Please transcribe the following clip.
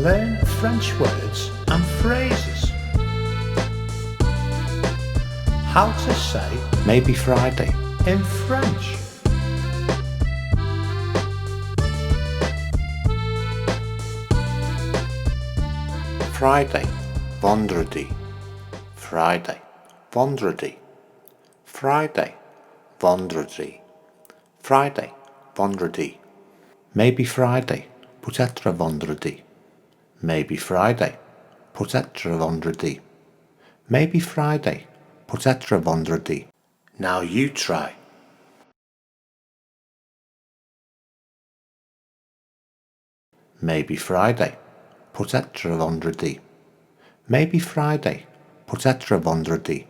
Learn French words and phrases. How to say Maybe Friday. in French. Friday, vendredi. Friday, vendredi. Friday, vendredi. Friday, vendredi. Maybe Friday, peut-être vendredi. Maybe Friday, peut-être vendredi. Maybe Friday, peut-être vendredi. Now you try. Maybe Friday, peut-être vendredi. Maybe Friday, peut-être vendredi.